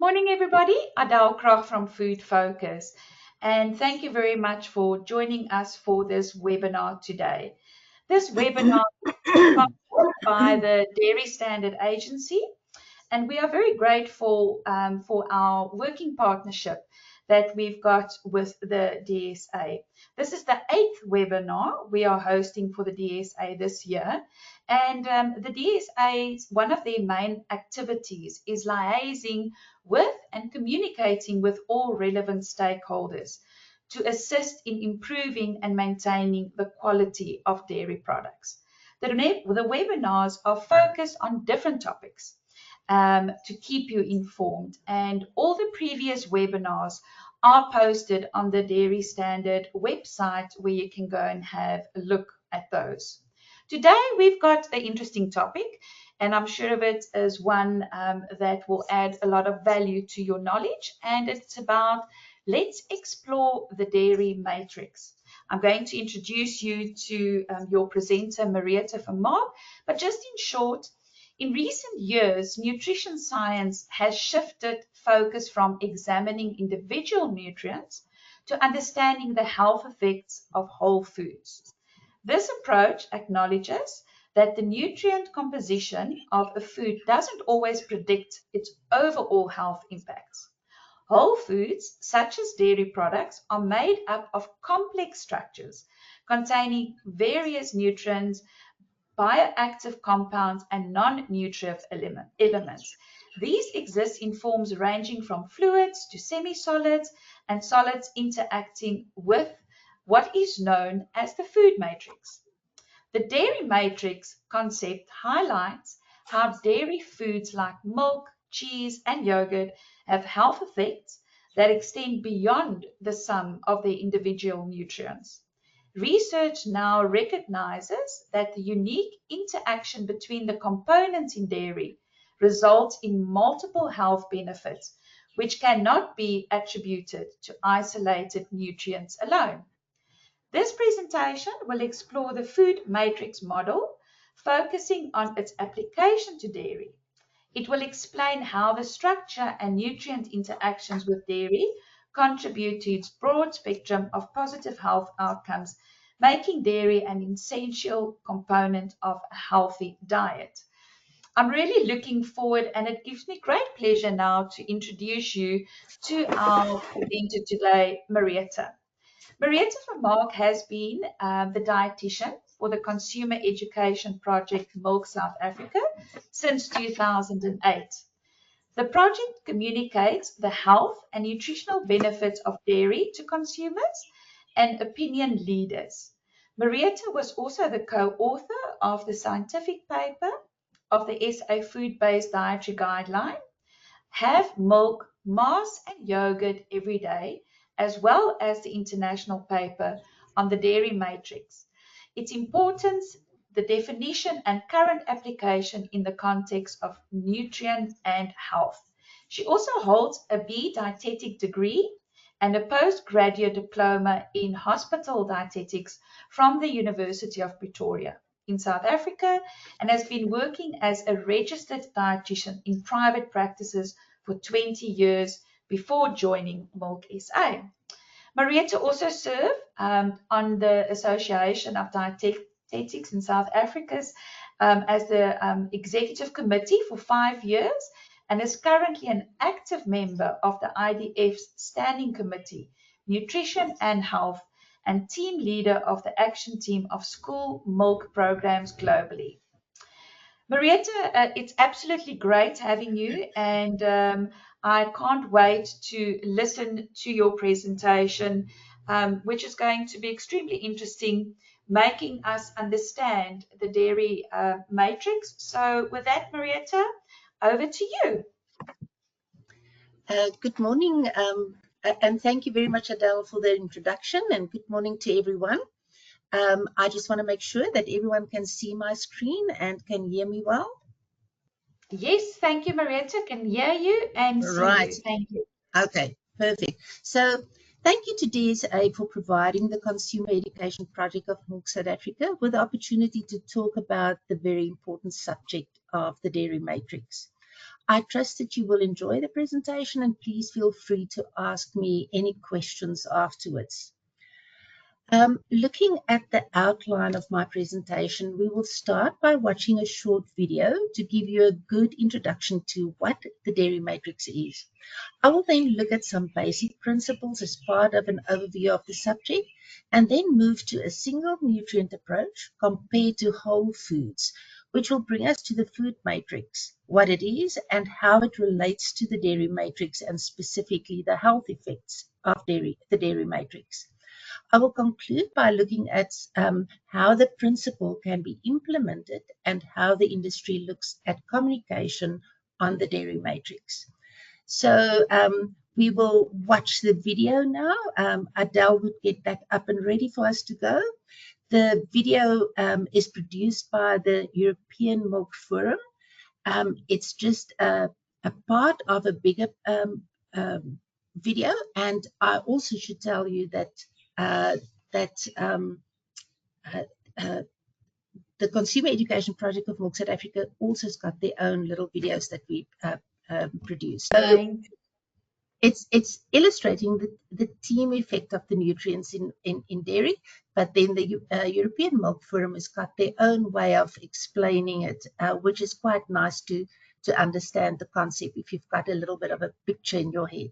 Morning, everybody. Adele Krach from Food Focus. And thank you very much for joining us for this webinar today. This webinar is sponsored by the Dairy Standard Agency, and we are very grateful for our working partnership that we've got with the DSA. This is the 8th webinar we are hosting for the DSA this year. And the DSA's one of their main activities is liaising with and communicating with all relevant stakeholders to assist in improving and maintaining the quality of dairy products. The webinars are focused on different topics to keep you informed, and all the previous webinars are posted on the Dairy Standard website where you can go and have a look at those. Today we've got an interesting topic, and I'm sure of it is one that will add a lot of value to your knowledge, and it's about let's explore the dairy matrix. I'm going to introduce you to your presenter, Marietta van Mark, but just in short, in recent years, nutrition science has shifted focus from examining individual nutrients to understanding the health effects of whole foods. This approach acknowledges that the nutrient composition of a food doesn't always predict its overall health impacts. Whole foods, such as dairy products, are made up of complex structures containing various nutrients, bioactive compounds, and non-nutritive elements. These exist in forms ranging from fluids to semi-solids and solids interacting with what is known as the food matrix. The dairy matrix concept highlights how dairy foods like milk, cheese, and yogurt have health effects that extend beyond the sum of their individual nutrients. Research now recognizes that the unique interaction between the components in dairy results in multiple health benefits, which cannot be attributed to isolated nutrients alone. This presentation will explore the food matrix model, focusing on its application to dairy. It will explain how the structure and nutrient interactions with dairy contribute to its broad spectrum of positive health outcomes, making dairy an essential component of a healthy diet. I'm really looking forward, and it gives me great pleasure now to introduce you to our presenter today, Marietta. Marietta van Mark has been the dietitian for the Consumer Education Project Milk South Africa since 2008. The project communicates the health and nutritional benefits of dairy to consumers and opinion leaders. Marietta was also the co-author of the scientific paper of the SA Food-Based Dietary Guideline, Have Milk, Mass and Yogurt Every Day, as well as the international paper on the dairy matrix, its importance, the definition and current application in the context of nutrient and health. She also holds a B dietetic degree and a postgraduate diploma in hospital dietetics from the University of Pretoria in South Africa, and has been working as a registered dietitian in private practices for 20 years before joining Milk SA. Marietta also served on the Association of Dietetics in South Africa as the executive committee for 5 years, and is currently an active member of the IDF's Standing Committee, Nutrition and Health, and team leader of the action team of school milk programs globally. Marietta, it's absolutely great having you, and I can't wait to listen to your presentation, which is going to be extremely interesting, making us understand the dairy matrix. So with that, Marietta, over to you. Good morning, and thank you very much, Adele, for the introduction, and good morning to everyone. I just want to make sure that everyone can see my screen and can hear me well. Yes, thank you, Marietta. Can hear you and see you. Thank you. Okay, perfect. So thank you to DSA for providing the Consumer Education Project of Milk South Africa with the opportunity to talk about the very important subject of the dairy matrix. I trust that you will enjoy the presentation, and please feel free to ask me any questions afterwards. Looking at the outline of my presentation, we will start by watching a short video to give you a good introduction to what the dairy matrix is. I will then look at some basic principles as part of an overview of the subject, and then move to a single nutrient approach compared to whole foods, which will bring us to the food matrix, what it is and how it relates to the dairy matrix, and specifically the health effects of the dairy matrix. I will conclude by looking at how the principle can be implemented and how the industry looks at communication on the dairy matrix. So we will watch the video now. Adele would get back up and ready for us to go. The video is produced by the European Milk Forum. It's just a part of a bigger video, and I also should tell you that the Consumer Education Project of Milk South Africa also has got their own little videos that we produce. So it's illustrating the team effect of the nutrients in dairy, but then the European Milk Forum has got their own way of explaining it, which is quite nice to understand the concept if you've got a little bit of a picture in your head.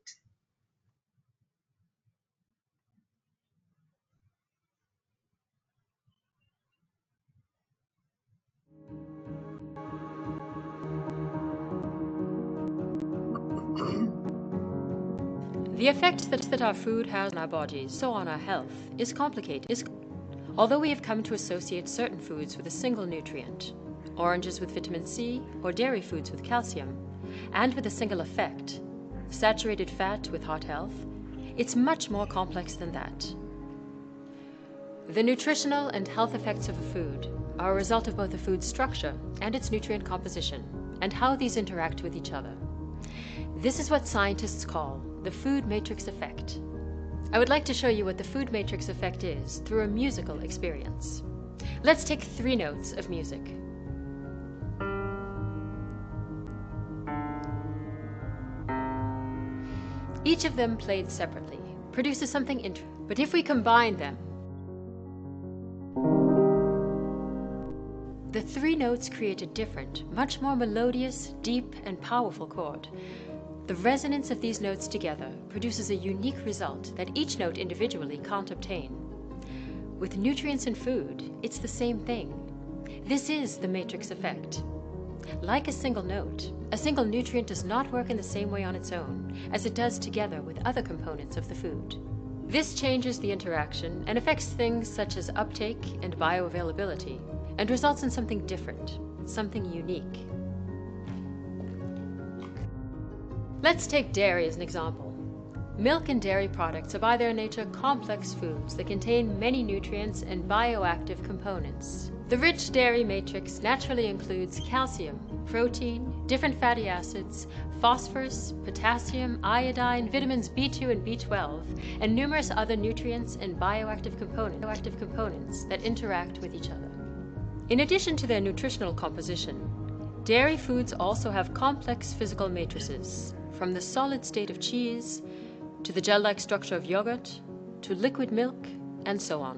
The effect that our food has on our bodies, so on our health, is complicated. Although we have come to associate certain foods with a single nutrient, oranges with vitamin C or dairy foods with calcium, and with a single effect, saturated fat with heart health, it's much more complex than that. The nutritional and health effects of a food are a result of both the food's structure and its nutrient composition, and how these interact with each other. This is what scientists call the food matrix effect. I would like to show you what the food matrix effect is through a musical experience. Let's take 3 notes of music. Each of them played separately produces something interesting, but if we combine them, the 3 notes create a different, much more melodious, deep, and powerful chord. The resonance of these notes together produces a unique result that each note individually can't obtain. With nutrients in food, it's the same thing. This is the matrix effect. Like a single note, a single nutrient does not work in the same way on its own as it does together with other components of the food. This changes the interaction and affects things such as uptake and bioavailability, and results in something different, something unique. Let's take dairy as an example. Milk and dairy products are by their nature complex foods that contain many nutrients and bioactive components. The rich dairy matrix naturally includes calcium, protein, different fatty acids, phosphorus, potassium, iodine, vitamins B2 and B12, and numerous other nutrients and bioactive components that interact with each other. In addition to their nutritional composition, dairy foods also have complex physical matrices, from the solid state of cheese, to the gel-like structure of yogurt, to liquid milk, and so on.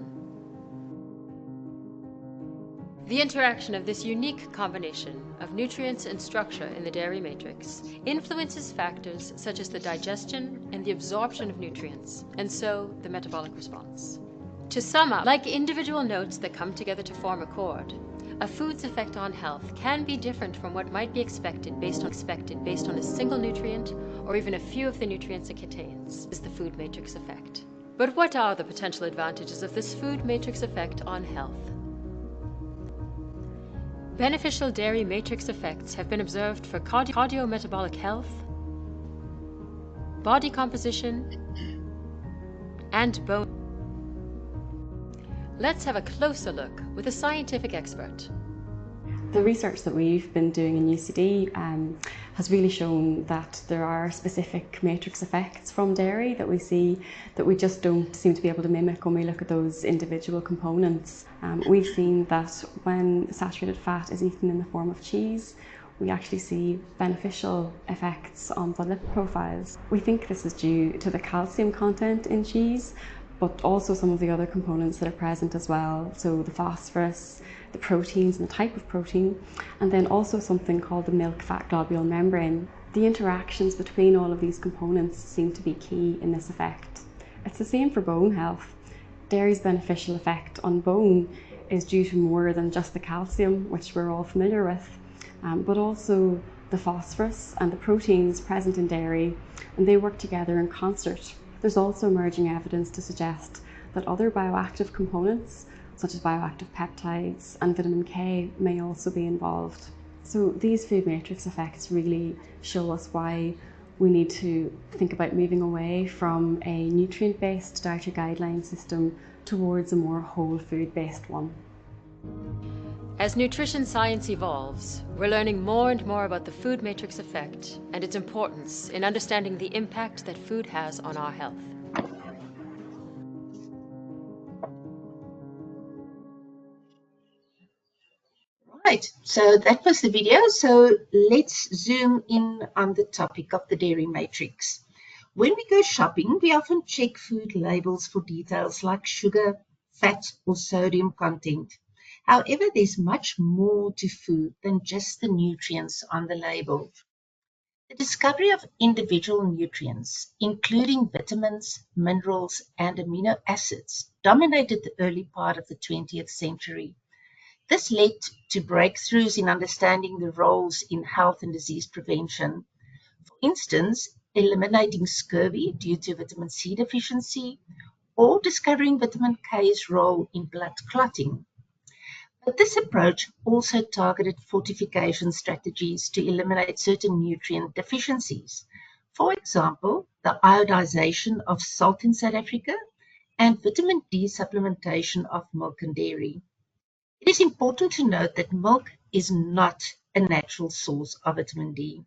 The interaction of this unique combination of nutrients and structure in the dairy matrix influences factors such as the digestion and the absorption of nutrients, and so the metabolic response. To sum up, like individual notes that come together to form a chord, a food's effect on health can be different from what might be expected based on a single nutrient or even a few of the nutrients it contains. This is the food matrix effect. But what are the potential advantages of this food matrix effect on health? Beneficial dairy matrix effects have been observed for cardiometabolic health, body composition, and bone. Let's have a closer look with a scientific expert. The research that we've been doing in UCD has really shown that there are specific matrix effects from dairy that we see that we just don't seem to be able to mimic when we look at those individual components. We've seen that when saturated fat is eaten in the form of cheese, we actually see beneficial effects on the lipid profiles. We think this is due to the calcium content in cheese, but also some of the other components that are present as well. So the phosphorus, the proteins and the type of protein, and then also something called the milk fat globule membrane. The interactions between all of these components seem to be key in this effect. It's the same for bone health. Dairy's beneficial effect on bone is due to more than just the calcium, which we're all familiar with, but also the phosphorus and the proteins present in dairy, and they work together in concert. There's also emerging evidence to suggest that other bioactive components, such as bioactive peptides and vitamin K, may also be involved. So these food matrix effects really show us why we need to think about moving away from a nutrient-based dietary guideline system towards a more whole food-based one. As nutrition science evolves, we're learning more and more about the food matrix effect and its importance in understanding the impact that food has on our health. Right, so that was the video. So let's zoom in on the topic of the dairy matrix. When we go shopping, we often check food labels for details like sugar, fat, or sodium content. However, there's much more to food than just the nutrients on the label. The discovery of individual nutrients, including vitamins, minerals, and amino acids, dominated the early part of the 20th century. This led to breakthroughs in understanding the roles in health and disease prevention. For instance, eliminating scurvy due to vitamin C deficiency, or discovering vitamin K's role in blood clotting. But this approach also targeted fortification strategies to eliminate certain nutrient deficiencies. For example, the iodization of salt in South Africa and vitamin D supplementation of milk and dairy. It is important to note that milk is not a natural source of vitamin D.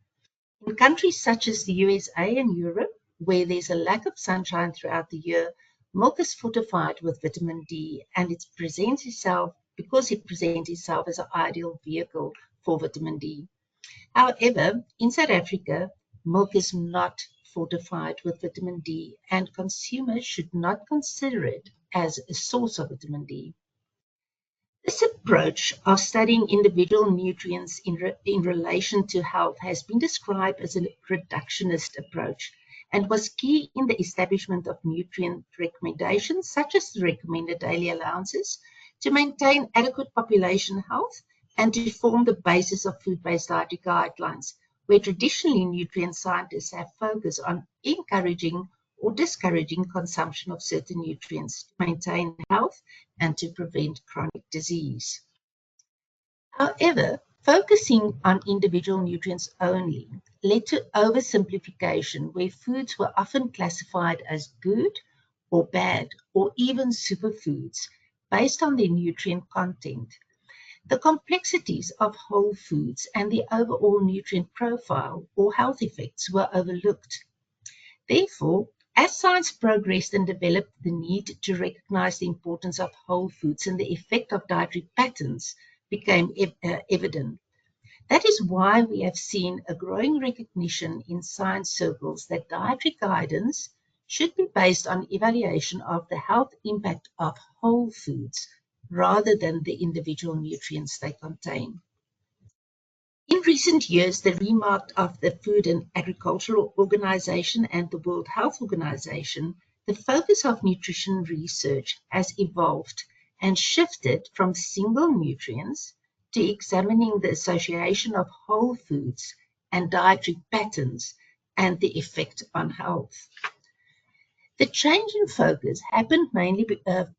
In countries such as the USA and Europe, where there's a lack of sunshine throughout the year, milk is fortified with vitamin D and it presents itself as an ideal vehicle for vitamin D. However, in South Africa, milk is not fortified with vitamin D and consumers should not consider it as a source of vitamin D. This approach of studying individual nutrients in relation to health has been described as a reductionist approach and was key in the establishment of nutrient recommendations, such as the recommended daily allowances, to maintain adequate population health and to form the basis of food-based dietary guidelines, where traditionally nutrient scientists have focused on encouraging or discouraging consumption of certain nutrients to maintain health and to prevent chronic disease. However, focusing on individual nutrients only led to oversimplification, where foods were often classified as good or bad or even superfoods based on their nutrient content. The complexities of whole foods and the overall nutrient profile or health effects were overlooked. Therefore, as science progressed and developed, the need to recognize the importance of whole foods and the effect of dietary patterns became evident. That is why we have seen a growing recognition in science circles that dietary guidance should be based on evaluation of the health impact of whole foods rather than the individual nutrients they contain. In recent years, the remark of the Food and Agricultural Organization and the World Health Organization, the focus of nutrition research has evolved and shifted from single nutrients to examining the association of whole foods and dietary patterns and the effect on health. The change in focus happened mainly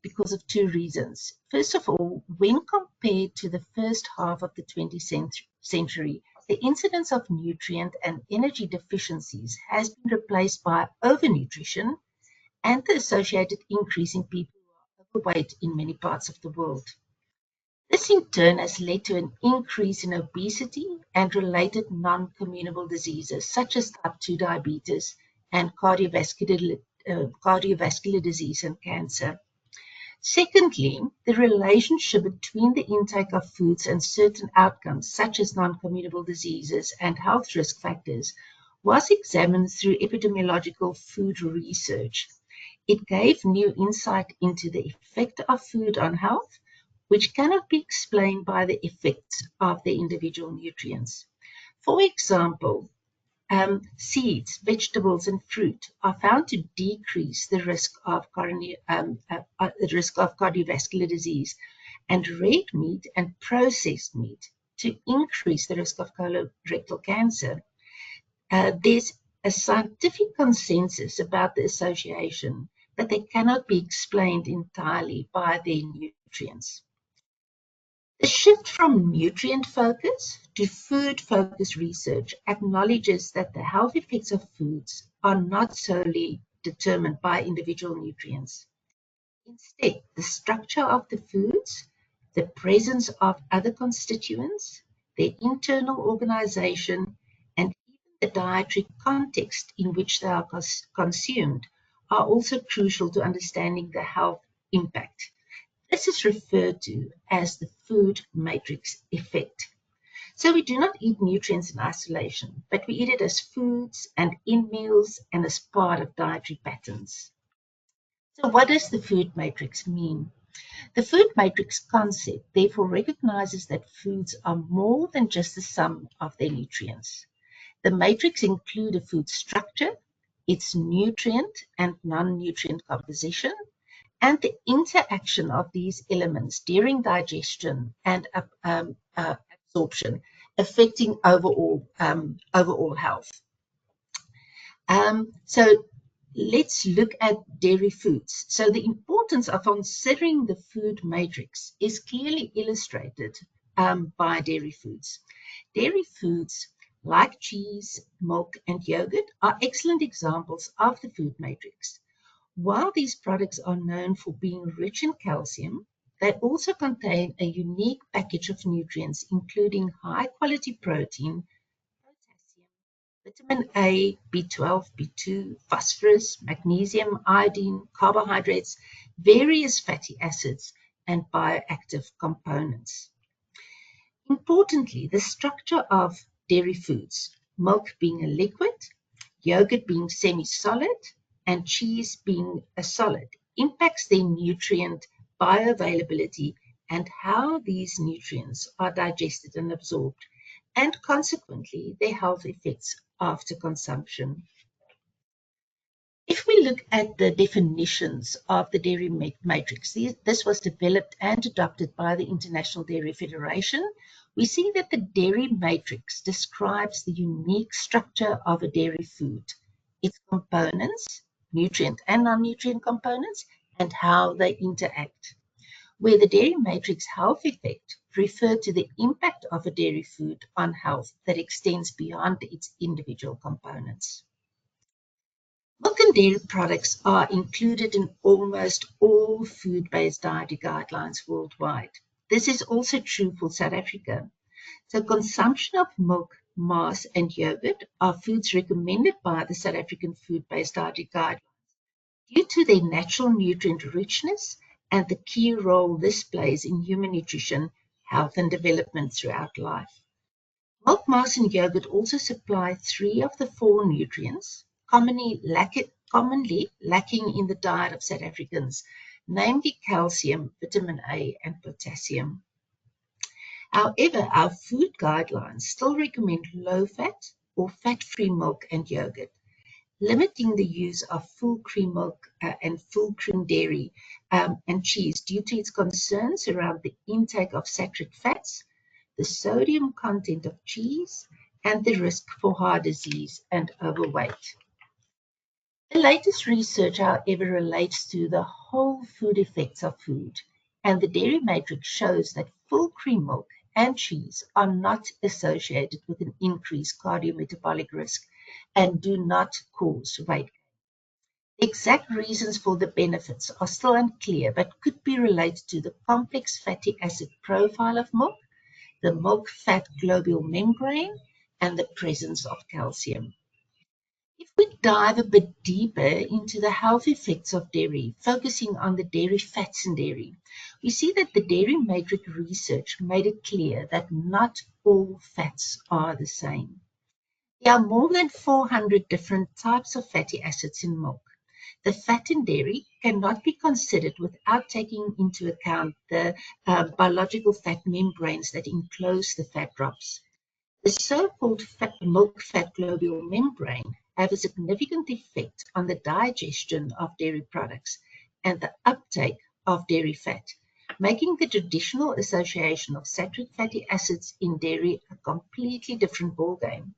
because of two reasons. First of all, when compared to the first half of the 20th century, the incidence of nutrient and energy deficiencies has been replaced by overnutrition and the associated increase in people who are overweight in many parts of the world. This in turn has led to an increase in obesity and related non-communicable diseases such as type 2 diabetes and cardiovascular disease and cancer. Secondly, the relationship between the intake of foods and certain outcomes, such as non-communicable diseases and health risk factors, was examined through epidemiological food research. It gave new insight into the effect of food on health, which cannot be explained by the effects of the individual nutrients. For example, seeds, vegetables, and fruit are found to decrease the risk of cardiovascular disease, and red meat and processed meat to increase the risk of colorectal cancer. There's a scientific consensus about the association, but they cannot be explained entirely by their nutrients. The shift from nutrient focus to food focused research acknowledges that the health effects of foods are not solely determined by individual nutrients. Instead, the structure of the foods, the presence of other constituents, their internal organization, and even the dietary context in which they are consumed are also crucial to understanding the health impact. This is referred to as the food matrix effect. So we do not eat nutrients in isolation, but we eat it as foods and in meals and as part of dietary patterns. So what does the food matrix mean? The food matrix concept therefore recognizes that foods are more than just the sum of their nutrients. The matrix includes a food structure, its nutrient and non-nutrient composition, and the interaction of these elements during digestion and absorption, affecting overall health. So let's look at dairy foods. So the importance of considering the food matrix is clearly illustrated by dairy foods. Dairy foods like cheese, milk, and yogurt are excellent examples of the food matrix. While these products are known for being rich in calcium, they also contain a unique package of nutrients, including high-quality protein, potassium, vitamin A, B12, B2, phosphorus, magnesium, iodine, carbohydrates, various fatty acids, and bioactive components. Importantly, the structure of dairy foods, milk being a liquid, yogurt being semi-solid, and cheese being a solid, impacts their nutrient bioavailability and how these nutrients are digested and absorbed, and consequently their health effects after consumption. If we look at the definitions of the dairy matrix, this was developed and adopted by the International Dairy Federation. We see that the dairy matrix describes the unique structure of a dairy food, its components, nutrient and non-nutrient components, and how they interact. Where the dairy matrix health effect referred to the impact of a dairy food on health that extends beyond its individual components. Milk and dairy products are included in almost all food-based dietary guidelines worldwide. This is also true for South Africa. So consumption of milk, maas, and yogurt are foods recommended by the South African food-based dietary guidelines due to their natural nutrient richness and the key role this plays in human nutrition, health, and development throughout life. Milk, maas, and yogurt also supply 3 of the 4 nutrients commonly lacking in the diet of South Africans, namely calcium, vitamin A, and potassium. However, our food guidelines still recommend low-fat or fat-free milk and yogurt, limiting the use of full cream milk and full cream dairy and cheese due to its concerns around the intake of saturated fats, the sodium content of cheese, and the risk for heart disease and overweight. The latest research, however, relates to the whole food effects of food, and the dairy matrix shows that full cream milk and cheese are not associated with an increased cardiometabolic risk and do not cause weight gain. The exact reasons for the benefits are still unclear, but could be related to the complex fatty acid profile of milk, the milk-fat globule membrane, and the presence of calcium. If we dive a bit deeper into the health effects of dairy, focusing on the dairy fats in dairy. We see that the dairy matrix research made it clear that not all fats are the same. There are more than 400 different types of fatty acids in milk. The fat in dairy cannot be considered without taking into account the biological fat membranes that enclose the fat drops. The so-called milk fat globule membrane have a significant effect on the digestion of dairy products and the uptake of dairy fat, making the traditional association of saturated fatty acids in dairy a completely different ballgame.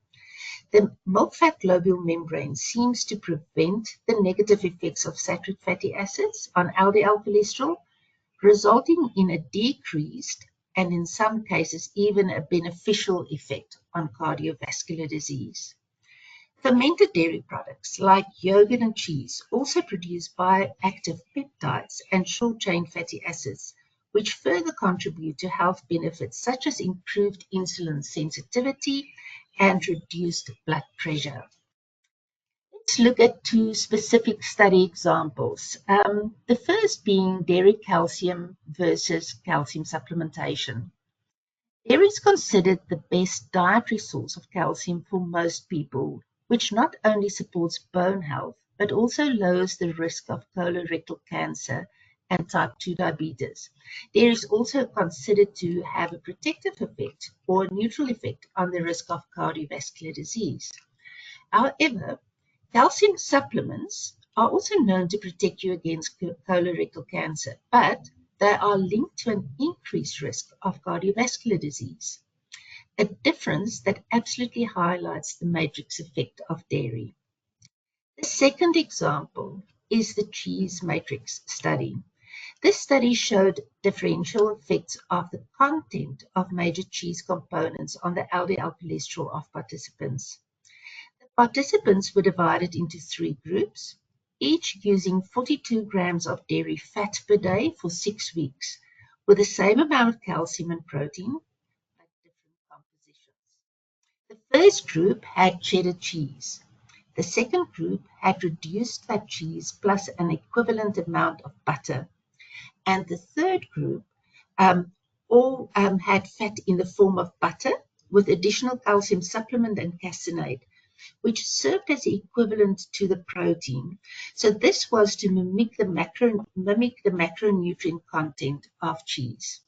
The milk fat globule membrane seems to prevent the negative effects of saturated fatty acids on LDL cholesterol, resulting in a decreased and in some cases even a beneficial effect on cardiovascular disease. Fermented dairy products like yogurt and cheese also produce bioactive peptides and short-chain fatty acids, which further contribute to health benefits such as improved insulin sensitivity and reduced blood pressure. Let's look at two specific study examples. The first being dairy calcium versus calcium supplementation. Dairy is considered the best dietary source of calcium for most people, which not only supports bone health, but also lowers the risk of colorectal cancer and type 2 diabetes. Dairy is also considered to have a protective effect or a neutral effect on the risk of cardiovascular disease. However, calcium supplements are also known to protect you against colorectal cancer, but they are linked to an increased risk of cardiovascular disease, a difference that absolutely highlights the matrix effect of dairy. The second example is the cheese matrix study. This study showed differential effects of the content of major cheese components on the LDL cholesterol of participants. Participants were divided into 3 groups, each using 42 grams of dairy fat per day for 6 weeks, with the same amount of calcium and protein, but different compositions. The first group had cheddar cheese. The second group had reduced fat cheese plus an equivalent amount of butter. And the third group all had fat in the form of butter with additional calcium supplement and caseinate, which served as the equivalent to the protein. So this was to mimic the macronutrient content of cheese.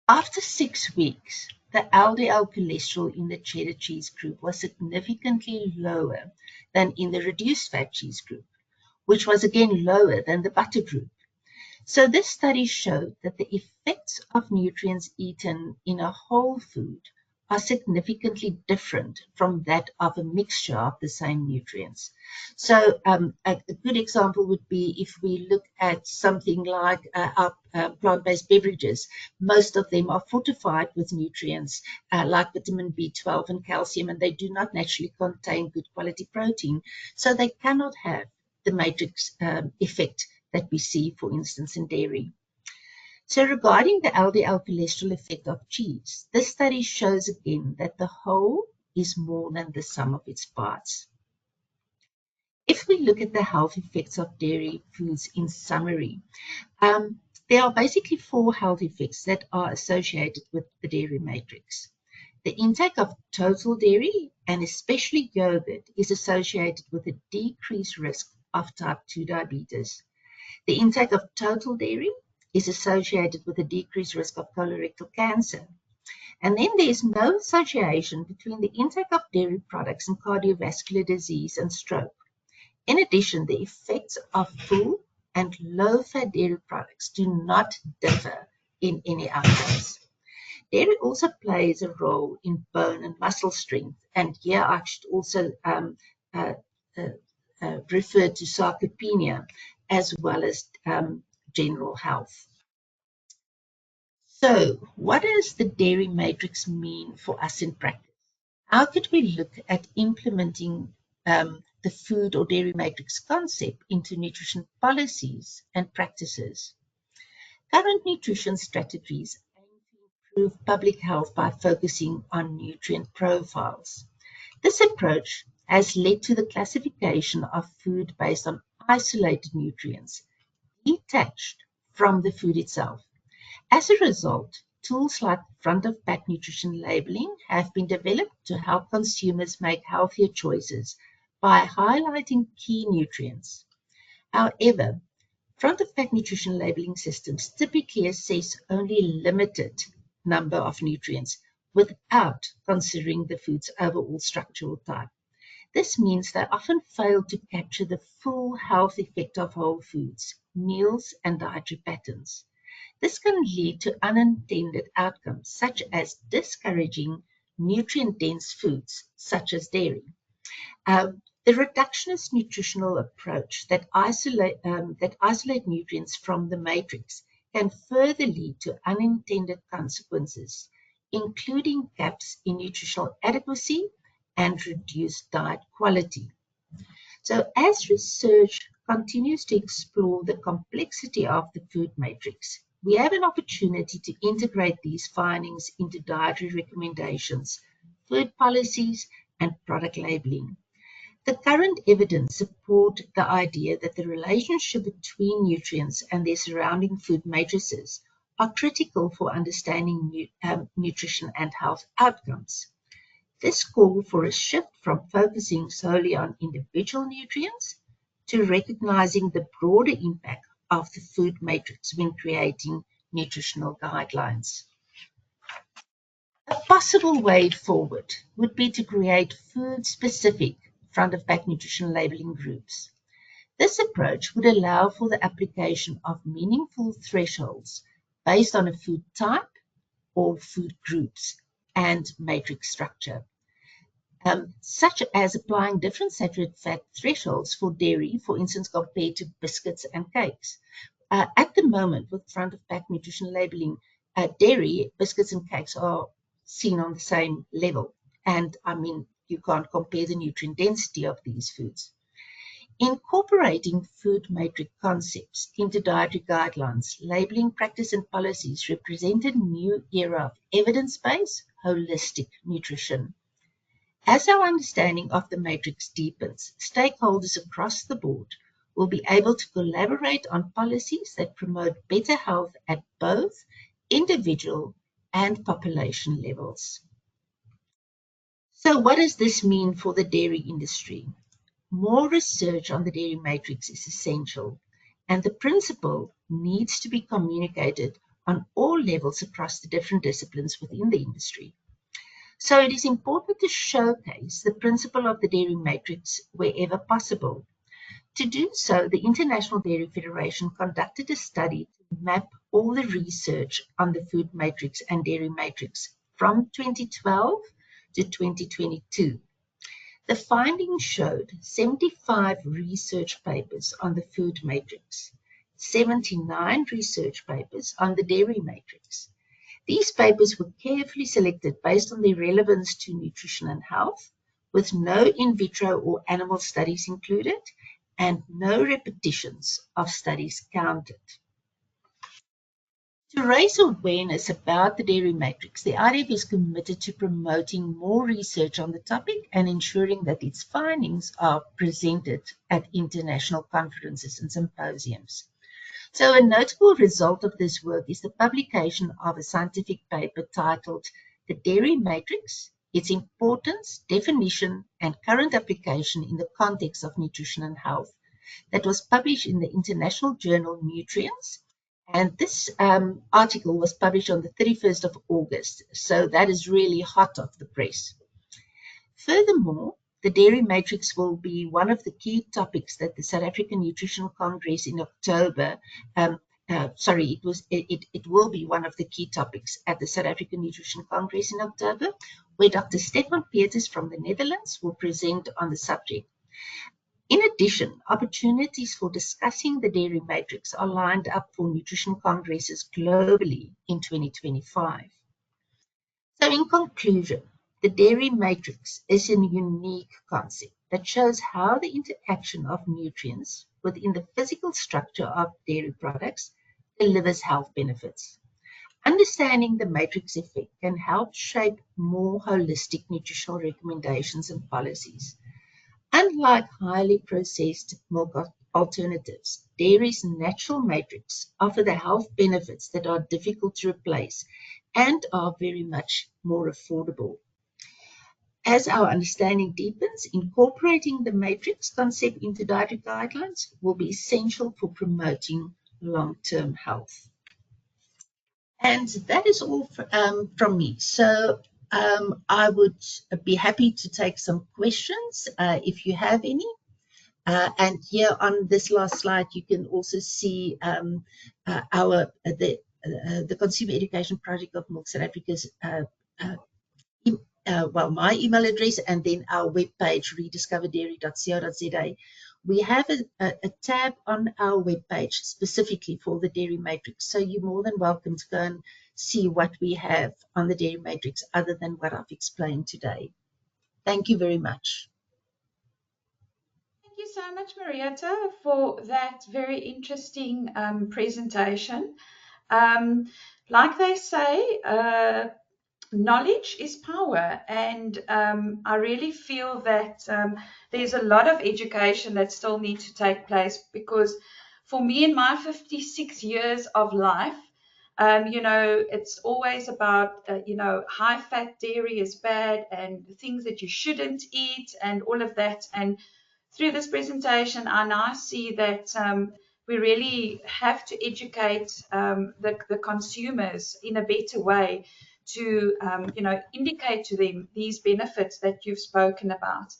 After 6 weeks, the LDL cholesterol in the cheddar cheese group was significantly lower than in the reduced fat cheese group, which was again lower than the butter group. So this study showed that the effects of nutrients eaten in a whole food are significantly different from that of a mixture of the same nutrients. So a good example would be if we look at something like our plant-based beverages. Most of them are fortified with nutrients like vitamin B12 and calcium, and they do not naturally contain good quality protein. So they cannot have the matrix effect that we see, for instance, in dairy. So regarding the LDL cholesterol effect of cheese, this study shows again that the whole is more than the sum of its parts. If we look at the health effects of dairy foods in summary, there are basically 4 health effects that are associated with the dairy matrix. The intake of total dairy, and especially yogurt, is associated with a decreased risk of type 2 diabetes. The intake of total dairy is associated with a decreased risk of colorectal cancer. And then there is no association between the intake of dairy products and cardiovascular disease and stroke. In addition, the effects of full and low-fat dairy products do not differ in any outcomes. Dairy also plays a role in bone and muscle strength, and here I should also refer to sarcopenia as well as general health. So, what does the dairy matrix mean for us in practice? How could we look at implementing the food or dairy matrix concept into nutrition policies and practices? Current nutrition strategies aim to improve public health by focusing on nutrient profiles. This approach has led to the classification of food based on isolated nutrients, detached from the food itself. As a result, tools like front-of-pack nutrition labeling have been developed to help consumers make healthier choices by highlighting key nutrients. However, front-of-pack nutrition labeling systems typically assess only a limited number of nutrients without considering the food's overall structural type. This means they often fail to capture the full health effect of whole foods, meals, and dietary patterns. This can lead to unintended outcomes, such as discouraging nutrient-dense foods, such as dairy. The reductionist nutritional approach that isolate nutrients from the matrix can further lead to unintended consequences, including gaps in nutritional adequacy and reduced diet quality. So as research continues to explore the complexity of the food matrix, we have an opportunity to integrate these findings into dietary recommendations, food policies, and product labeling. The current evidence supports the idea that the relationship between nutrients and their surrounding food matrices are critical for understanding nutrition and health outcomes. This called for a shift from focusing solely on individual nutrients to recognizing the broader impact of the food matrix when creating nutritional guidelines. A possible way forward would be to create food-specific front-of-pack nutrition labeling groups. This approach would allow for the application of meaningful thresholds based on a food type or food groups and matrix structure, such as applying different saturated fat thresholds for dairy, for instance, compared to biscuits and cakes. At the moment, with front-of-pack nutrition labeling, dairy, biscuits, and cakes are seen on the same level. And I mean, you can't compare the nutrient density of these foods. Incorporating food matrix concepts into dietary guidelines, labeling practice and policies represent a new era of evidence-based, holistic nutrition. As our understanding of the matrix deepens, stakeholders across the board will be able to collaborate on policies that promote better health at both individual and population levels. So what does this mean for the dairy industry? More research on the dairy matrix is essential, and the principle needs to be communicated on all levels across the different disciplines within the industry. So it is important to showcase the principle of the dairy matrix wherever possible. To do so, the International Dairy Federation conducted a study to map all the research on the food matrix and dairy matrix from 2012 to 2022. The findings showed 75 research papers on the food matrix, 79 research papers on the dairy matrix. These papers were carefully selected based on their relevance to nutrition and health, with no in vitro or animal studies included, and no repetitions of studies counted. To raise awareness about the dairy matrix, the IDF is committed to promoting more research on the topic and ensuring that its findings are presented at international conferences and symposiums. So a notable result of this work is the publication of a scientific paper titled "The Dairy Matrix, Its Importance, Definition, and Current Application in the Context of Nutrition and Health," that was published in the international journal Nutrients. And this article was published on the 31st of August, so that is really hot off the press. Furthermore, the dairy matrix will be one of the key topics that the South African Nutrition Congress in October, it will be one of the key topics at the South African Nutrition Congress in October, where Dr. Stefan Peters from the Netherlands will present on the subject. In addition, opportunities for discussing the dairy matrix are lined up for nutrition congresses globally in 2025. So in conclusion, the dairy matrix is a unique concept that shows how the interaction of nutrients within the physical structure of dairy products delivers health benefits. Understanding the matrix effect can help shape more holistic nutritional recommendations and policies. Unlike highly processed milk alternatives, dairy's natural matrix offer the health benefits that are difficult to replace and are very much more affordable. As our understanding deepens, incorporating the matrix concept into dietary guidelines will be essential for promoting long-term health. And that is all from me. So I would be happy to take some questions if you have any. And here on this last slide, you can also see the Consumer Education Project of Milk South Africa's my email address, and then our webpage, rediscoverdairy.co.za. We have a tab on our webpage specifically for the dairy matrix, so you're more than welcome to go and see what we have on the dairy matrix other than what I've explained today. Thank you very much. Thank you so much, Marietta, for that very interesting presentation. Like they say, knowledge is power, and I really feel that there's a lot of education that still needs to take place, because for me in my 56 years of life, it's always about, high fat dairy is bad and the things that you shouldn't eat and all of that. And through this presentation, I now see that we really have to educate the consumers in a better way to, indicate to them these benefits that you've spoken about.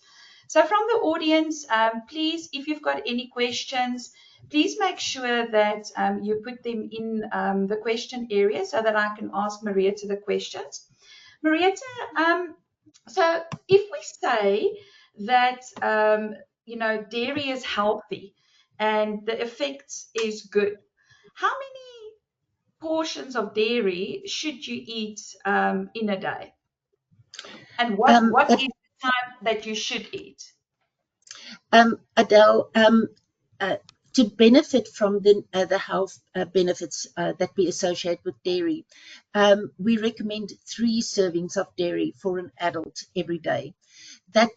So from the audience, please, if you've got any questions, please make sure that you put them in the question area so that I can ask Marietta the questions. Marietta, so if we say that, dairy is healthy and the effects is good, how many portions of dairy should you eat in a day? And what is the time that you should eat? Adele, to benefit from the health benefits that we associate with dairy, we recommend 3 servings of dairy for an adult every day. That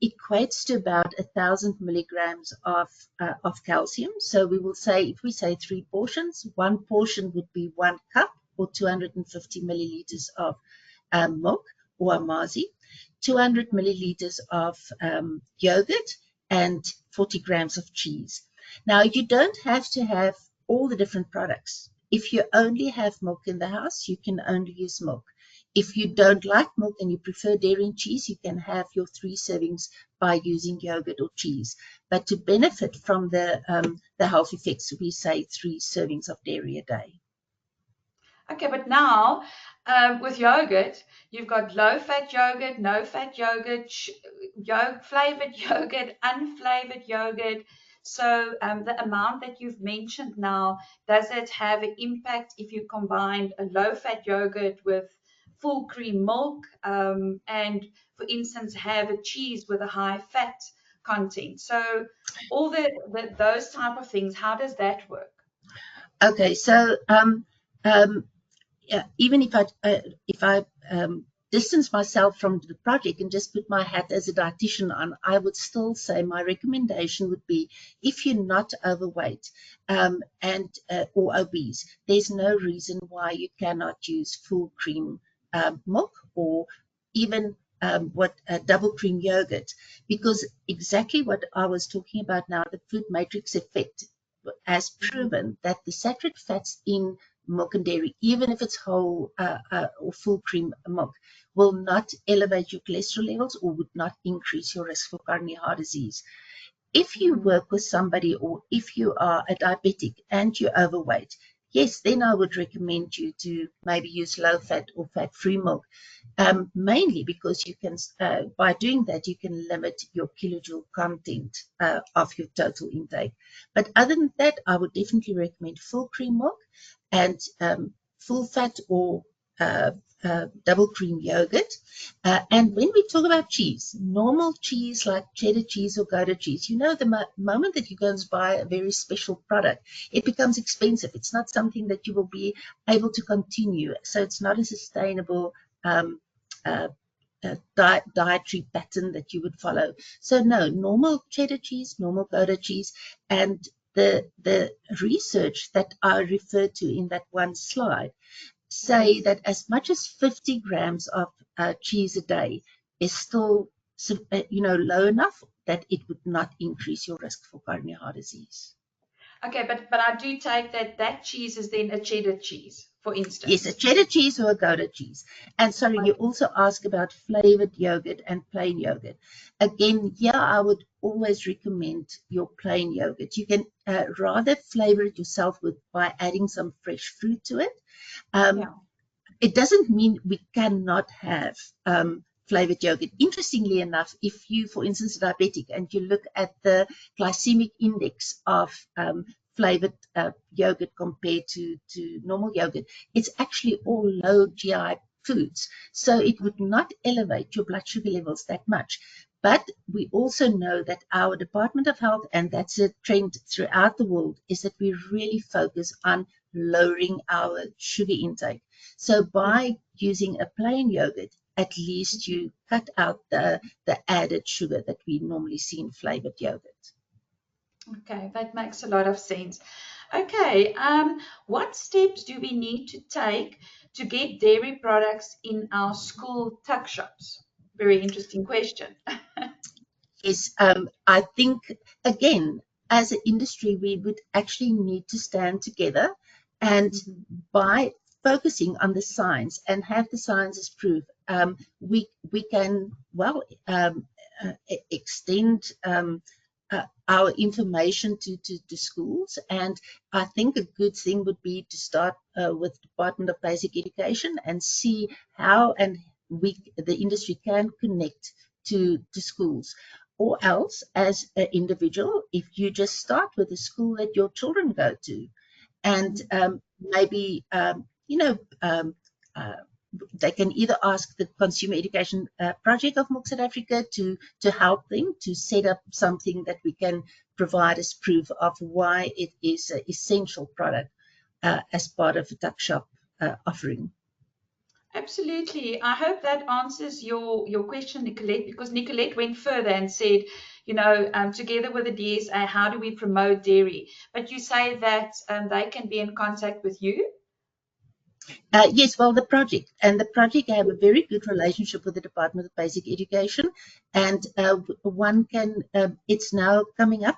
equates to about 1,000 milligrams of calcium. So we will say, if we say 3 portions, 1 portion would be 1 cup or 250 milliliters of milk or amazi, 200 milliliters of yogurt, and 40 grams of cheese. Now, you don't have to have all the different products. If you only have milk in the house, you can only use milk. If you don't like milk and you prefer dairy and cheese, you can have your 3 servings by using yogurt or cheese. But to benefit from the health effects, we say 3 servings of dairy a day. Okay, but now with yogurt, you've got low-fat yogurt, no-fat yogurt, flavored yogurt, unflavored yogurt. So the amount that you've mentioned now, does it have an impact if you combine a low-fat yogurt with full cream milk and, for instance, have a cheese with a high fat content? So all those type of things, how does that work? Okay, so even if I distance myself from the project and just put my hat as a dietitian on, I would still say my recommendation would be, if you're not overweight or obese, there's no reason why you cannot use full cream milk or even double cream yogurt, because exactly what I was talking about now, the food matrix effect has proven that the saturated fats in milk and dairy, even if it's whole or full cream milk, will not elevate your cholesterol levels or would not increase your risk for coronary heart disease. If you work with somebody, or if you are a diabetic and you're overweight, yes, then I would recommend you to maybe use low-fat or fat-free milk, mainly because you can, by doing that, you can limit your kilojoule content of your total intake. But other than that, I would definitely recommend full cream milk and full fat or double cream yogurt. And when we talk about cheese, normal cheese like cheddar cheese or Gouda cheese, the moment that you go and buy a very special product, it becomes expensive. It's not something that you will be able to continue. So it's not a sustainable dietary pattern that you would follow. So no, normal cheddar cheese, normal Gouda cheese, and the research that I referred to in that one slide say that as much as 50 grams of cheese a day is still, low enough that it would not increase your risk for coronary heart disease. Okay, but I do take that cheese is then a cheddar cheese, for Yes, a instance. cheddar cheese or a Gouda cheese. And sorry, you also asked about flavored yogurt and plain yogurt. Again, yeah, I would always recommend your plain yogurt. You can rather flavor it yourself by adding some fresh fruit to it. Yeah. It doesn't mean we cannot have flavored yogurt. Interestingly enough, if you, for instance, are diabetic and you look at the glycemic index of flavored yogurt compared to normal yogurt, it's actually all low GI foods. So it would not elevate your blood sugar levels that much. But we also know that our Department of Health, and that's a trend throughout the world, is that we really focus on lowering our sugar intake. So by using a plain yogurt, at least you cut out the added sugar that we normally see in flavored yogurt. Okay, that makes a lot of sense. Okay, what steps do we need to take to get dairy products in our school tuck shops? Very interesting question. Yes, I think, again, as an industry, we would actually need to stand together, and by focusing on the science and have the science as proof, we can, well, extend our information to schools. And I think a good thing would be to start with Department of Basic Education and see how and the industry can connect to schools. Or else, as an individual, if you just start with the school that your children go to, and maybe they can either ask the Consumer Education Project of Milk South Africa to help them to set up something that we can provide as proof of why it is an essential product as part of a tuck shop offering. Absolutely. I hope that answers your question, Nicolette, because Nicolette went further and said, together with the DSA, how do we promote dairy? But you say that they can be in contact with you? Yes, well, the project have a very good relationship with the Department of Basic Education, and one can, it's now coming up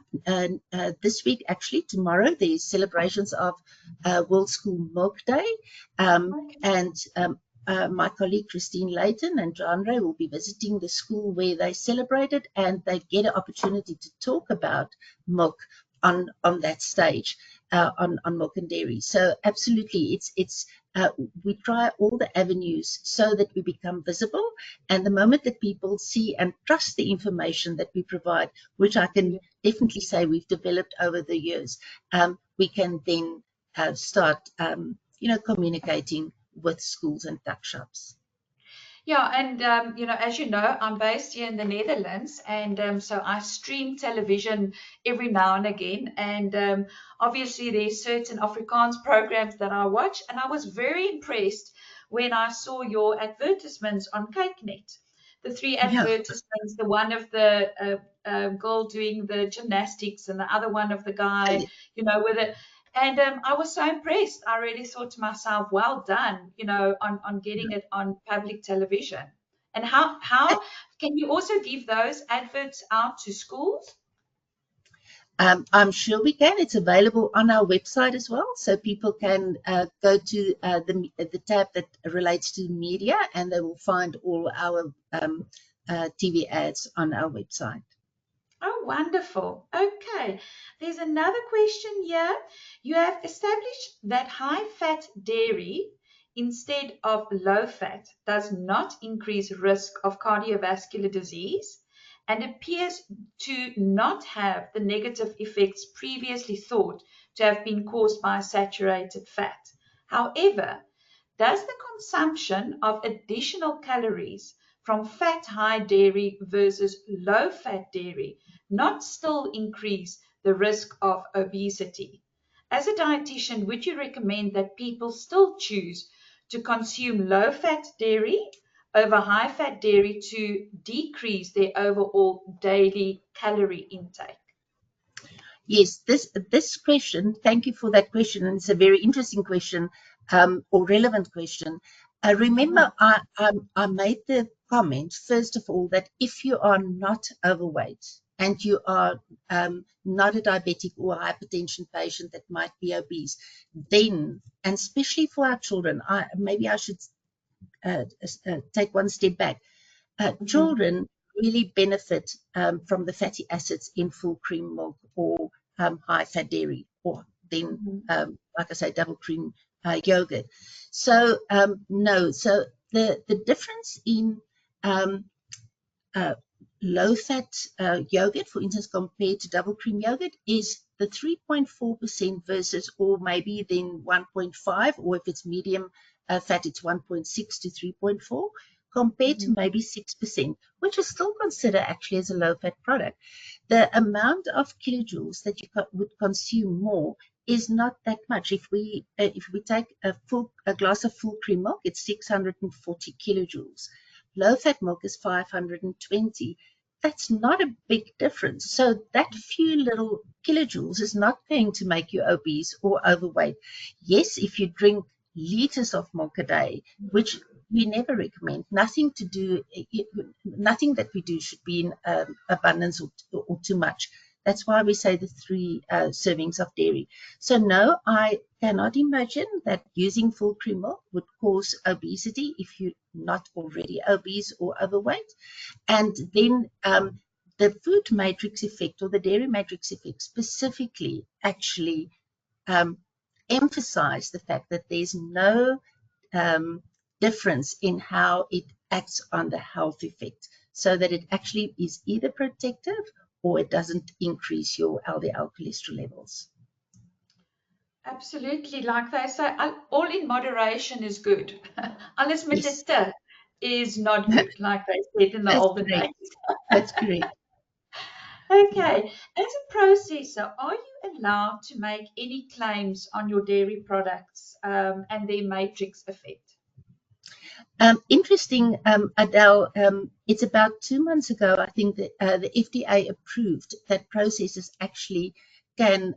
this week, actually, tomorrow, there's celebrations of World School Milk Day, and my colleague Christine Layton and John Ray will be visiting the school where they celebrate it, and they get an opportunity to talk about milk on that stage, on milk and dairy. So absolutely, we try all the avenues so that we become visible, and the moment that people see and trust the information that we provide, which I can definitely say we've developed over the years, we can then start communicating with schools and tuck shops. Yeah, and as you know, I'm based here in the Netherlands, and so I stream television every now and again. And obviously, there's certain Afrikaans programs that I watch, and I was very impressed when I saw your advertisements on CakeNet. The three advertisements, the one of the girl doing the gymnastics, and the other one of the guy, with it. And I was so impressed. I really thought to myself, well done, on getting it on public television. And how can you also give those adverts out to schools? I'm sure we can. It's available on our website as well, so people can go to the tab that relates to media, and they will find all our TV ads on our website. Oh, wonderful. Okay. There's another question here. You have established that high-fat dairy instead of low-fat does not increase risk of cardiovascular disease and appears to not have the negative effects previously thought to have been caused by saturated fat. However, does the consumption of additional calories from fat-high dairy versus low-fat dairy not still increase the risk of obesity? As a dietitian, would you recommend that people still choose to consume low-fat dairy over high-fat dairy to decrease their overall daily calorie intake? Yes, this question, thank you for that question, and it's a very interesting question, or relevant question. Remember, I made the comment, first of all, that if you are not overweight and you are not a diabetic or a hypertension patient that might be obese, then, and especially for our children, maybe I should take one step back. Children really benefit from the fatty acids in full cream milk or high fat dairy, or then, like I say, double cream yogurt. So, no, so the difference in low fat yogurt, for instance, compared to double cream yogurt, is the 3.4% versus, or maybe then 1.5, or if it's medium fat, it's 1.6 to 3.4, compared to maybe 6%, which is still considered actually as a low fat product. The amount of kilojoules that you would consume more is not that much. If we take a glass of full cream milk, it's 640 kilojoules. Low fat milk is 520. That's not a big difference. So that few little kilojoules is not going to make you obese or overweight. Yes, if you drink liters of milk a day, which we never recommend, nothing that we do should be in abundance or too much. That's why we say the 3 servings of dairy. So no, I cannot imagine that using full cream milk would cause obesity if you're not already obese or overweight. And then the food matrix effect, or the dairy matrix effect specifically, actually emphasize the fact that there's no difference in how it acts on the health effect, so that it actually is either protective or it doesn't increase your LDL cholesterol levels. Absolutely. Like they say, all in moderation is good. Alles met 'n Yes, te is not good, like they said in the that's olden correct. days. That's correct. Okay. As a processor, are you allowed to make any claims on your dairy products and their matrix effect? Interesting, Adele. It's about 2 months ago, I think, that the FDA approved that processors actually can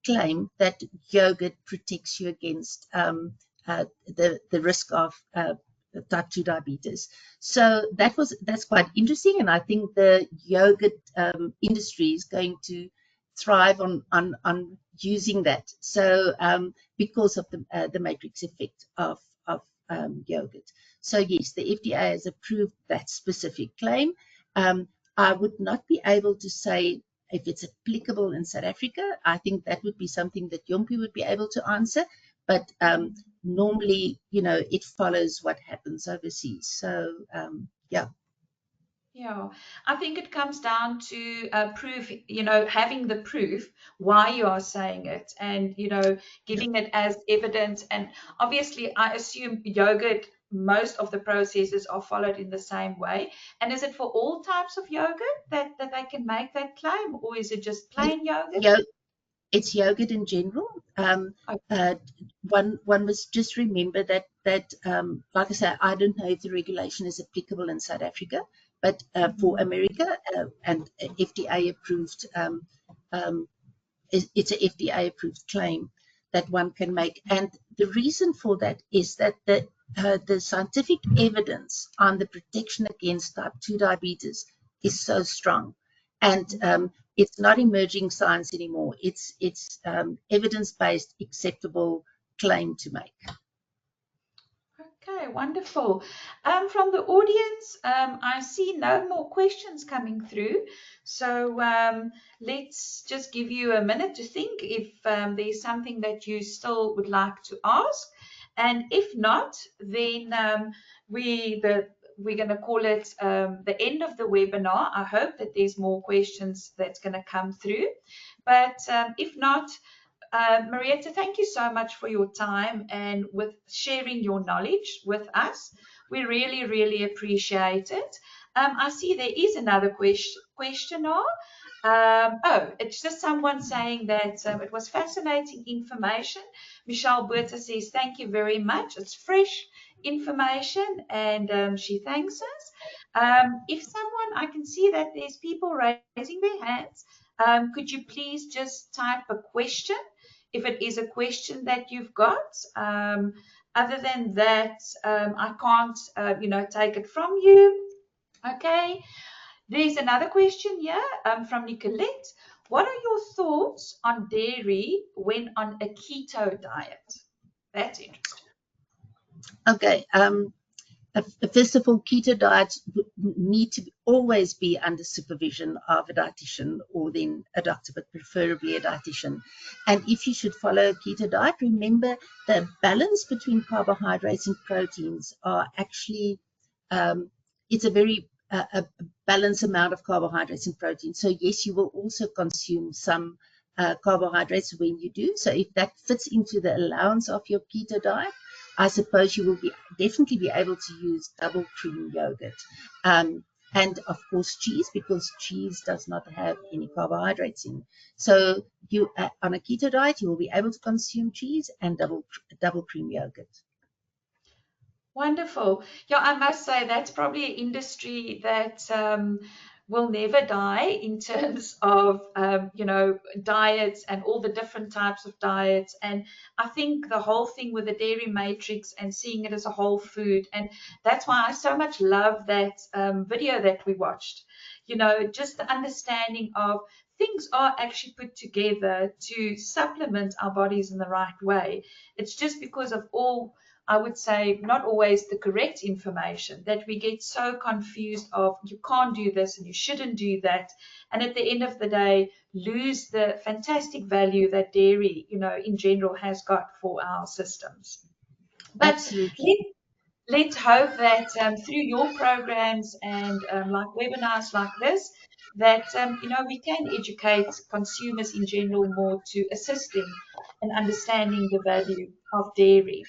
claim that yogurt protects you against the risk of type 2 diabetes. So that's quite interesting, and I think the yogurt industry is going to thrive on using that. So because of the matrix effect of yogurt. So yes, the FDA has approved that specific claim. I would not be able to say if it's applicable in South Africa. I think that would be something that Yompi would be able to answer. But normally, it follows what happens overseas. So yeah. Yeah, I think it comes down to proof, having the proof why you are saying it and, giving it as evidence. And obviously, I assume yogurt, most of the processes are followed in the same way. And is it for all types of yogurt that they can make that claim, or is it just plain yogurt? It's yogurt in general. One must just remember that like I say, I don't know if the regulation is applicable in South Africa, but for America and FDA approved, it's an FDA approved claim that one can make. And the reason for that is that the scientific evidence on the protection against type 2 diabetes is so strong. And it's not emerging science anymore. It's evidence-based, acceptable claim to make. Okay, wonderful. From the audience, I see no more questions coming through. So let's just give you a minute to think if there's something that you still would like to ask. And if not, then we're going to call it the end of the webinar. I hope that there's more questions that's going to come through. But if not, Marietta, thank you so much for your time and with sharing your knowledge with us. We really, really appreciate it. I see there is another question now. It's just someone saying that it was fascinating information. Michelle Buerta says, thank you very much. It's fresh, information, and she thanks us. If someone, I can see that there's people raising their hands. Could you please just type a question if it is a question that you've got? Other than that, I can't, take it from you. Okay. There's another question here from Nicolette. What are your thoughts on dairy when on a keto diet? That's interesting. Okay. First of all, keto diets need to always be under supervision of a dietitian or then a doctor, but preferably a dietitian. And if you should follow a keto diet, remember the balance between carbohydrates and proteins are actually, it's a very a balanced amount of carbohydrates and proteins. So yes, you will also consume some carbohydrates when you do. So if that fits into the allowance of your keto diet, I suppose you will definitely be able to use double cream yogurt. And of course cheese, because cheese does not have any carbohydrates in. So you on a keto diet, you will be able to consume cheese and double cream yogurt. Wonderful. Yeah, I must say that's probably an industry that will never die in terms of, diets and all the different types of diets. And I think the whole thing with the dairy matrix and seeing it as a whole food. And that's why I so much love that video that we watched. Just the understanding of things are actually put together to supplement our bodies in the right way. It's just because of all, I would say, not always the correct information that we get so confused of you can't do this and you shouldn't do that. And at the end of the day, lose the fantastic value that dairy, in general has got for our systems. But Absolutely. let's hope that through your programs and like webinars like this, that we can educate consumers in general more to assisting and understanding the value of dairy.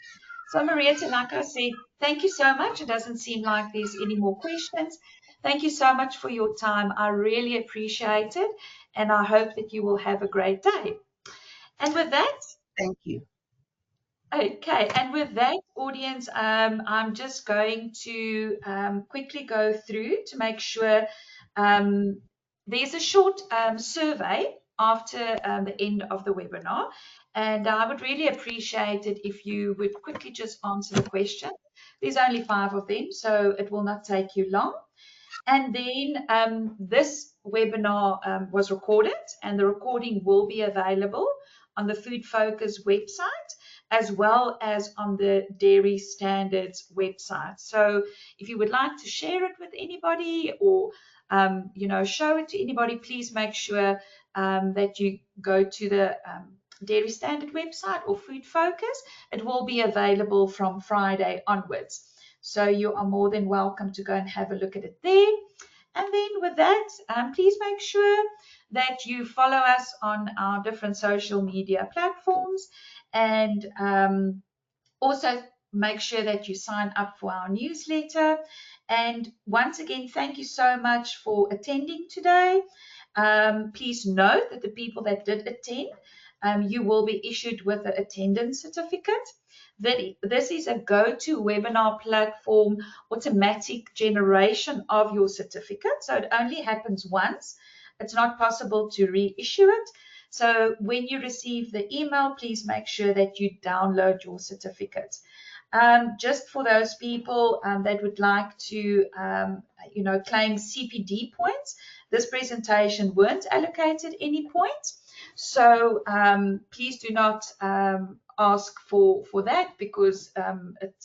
So Marietta, like I said, thank you so much. It doesn't seem like there's any more questions. Thank you so much for your time. I really appreciate it, and I hope that you will have a great day. And with that, Thank you. okay, and with that, audience, I'm just going to quickly go through to make sure there's a short survey after the end of the webinar, and I would really appreciate it if you would quickly just answer the question. There's only 5 of them, so it will not take you long. And then this webinar was recorded, and the recording will be available on the Food Focus website, as well as on the Dairy Standards website. So if you would like to share it with anybody or show it to anybody, please make sure that you go to the Dairy Standard website or Food Focus. It will be available from Friday onwards. So you are more than welcome to go and have a look at it there. And then with that, please make sure that you follow us on our different social media platforms, and also make sure that you sign up for our newsletter. And once again, thank you so much for attending today. Please note that the people that did attend, you will be issued with an attendance certificate. This is a go-to webinar platform, automatic generation of your certificate. So it only happens once. It's not possible to reissue it. So when you receive the email, please make sure that you download your certificate. Just for those people that would like to, claim CPD points, this presentation weren't allocated any points. So please do not ask for that, because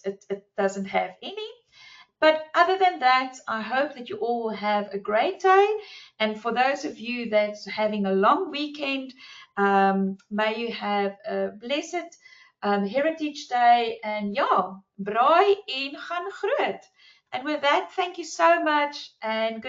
it doesn't have any. But other than that, I hope that you all will have a great day. And for those of you that's having a long weekend, may you have a blessed Heritage Day. And ja, braai en gaan groot. And with that, thank you so much, and good